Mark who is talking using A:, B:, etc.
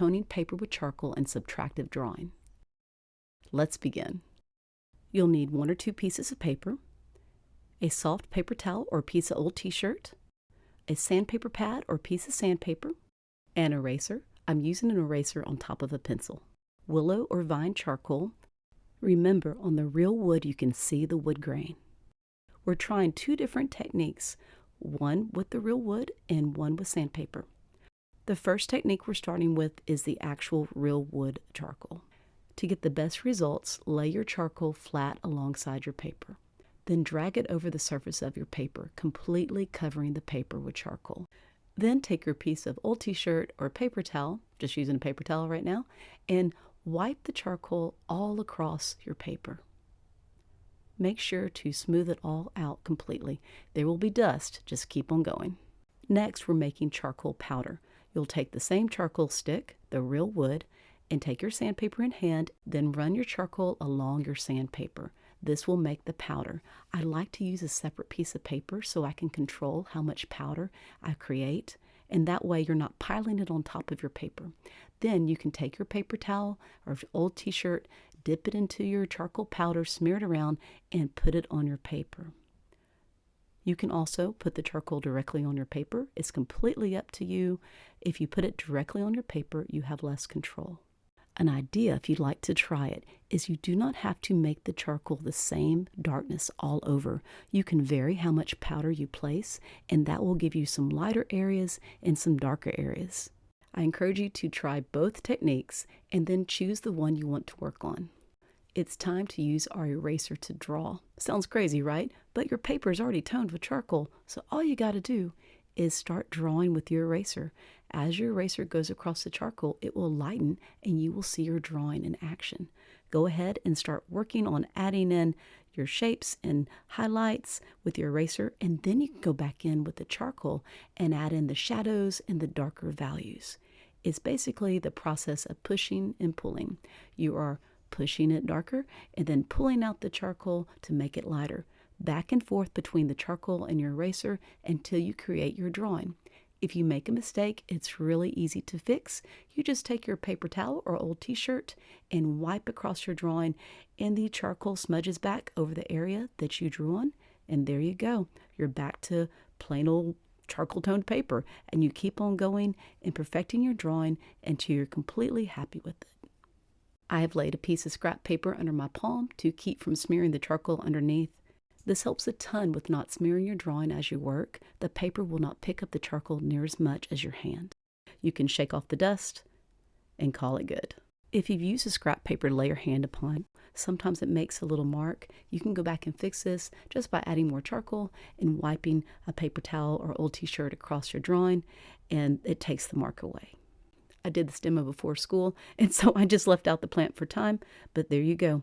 A: toning paper with charcoal and subtractive drawing. Let's begin. You'll need 1 or 2 pieces of paper, a soft paper towel or piece of old t-shirt, a sandpaper pad or piece of sandpaper, an eraser. I'm using an eraser on top of a pencil. Willow or vine charcoal. Remember, on the real wood you can see the wood grain. We're trying 2 different techniques, one with the real wood and one with sandpaper. The first technique we're starting with is the actual real wood charcoal. To get the best results, lay your charcoal flat alongside your paper. Then drag it over the surface of your paper, completely covering the paper with charcoal. Then take your piece of old t-shirt or paper towel, just using a paper towel right now, and wipe the charcoal all across your paper. Make sure to smooth it all out completely. There will be dust, just keep on going. Next, we're making charcoal powder. You'll take the same charcoal stick, the real wood, and take your sandpaper in hand, then run your charcoal along your sandpaper. This will make the powder. I like to use a separate piece of paper so I can control how much powder I create, and that way you're not piling it on top of your paper. Then you can take your paper towel or old t-shirt, dip it into your charcoal powder, smear it around, and put it on your paper. You can also put the charcoal directly on your paper. It's completely up to you. If you put it directly on your paper, you have less control. An idea, if you'd like to try it, is you do not have to make the charcoal the same darkness all over. You can vary how much powder you place, and that will give you some lighter areas and some darker areas. I encourage you to try both techniques and then choose the one you want to work on. It's time to use our eraser to draw. Sounds crazy, right? But your paper is already toned with charcoal, so all you got to do is start drawing with your eraser. As your eraser goes across the charcoal, it will lighten and you will see your drawing in action. Go ahead and start working on adding in your shapes and highlights with your eraser, and then you can go back in with the charcoal and add in the shadows and the darker values. It's basically the process of pushing and pulling. You are pushing it darker and then pulling out the charcoal to make it lighter. Back and forth between the charcoal and your eraser until you create your drawing. If you make a mistake, it's really easy to fix. You just take your paper towel or old t-shirt and wipe across your drawing, and the charcoal smudges back over the area that you drew on, and there you go. You're back to plain old charcoal toned paper, and you keep on going and perfecting your drawing until you're completely happy with it. I have laid a piece of scrap paper under my palm to keep from smearing the charcoal underneath. This helps a ton with not smearing your drawing as you work. The paper will not pick up the charcoal near as much as your hand. You can shake off the dust and call it good. If you've used a scrap paper to lay your hand upon, sometimes it makes a little mark. You can go back and fix this just by adding more charcoal and wiping a paper towel or old t-shirt across your drawing, and it takes the mark away. I did this demo before school, and so I just left out the plant for time, but there you go.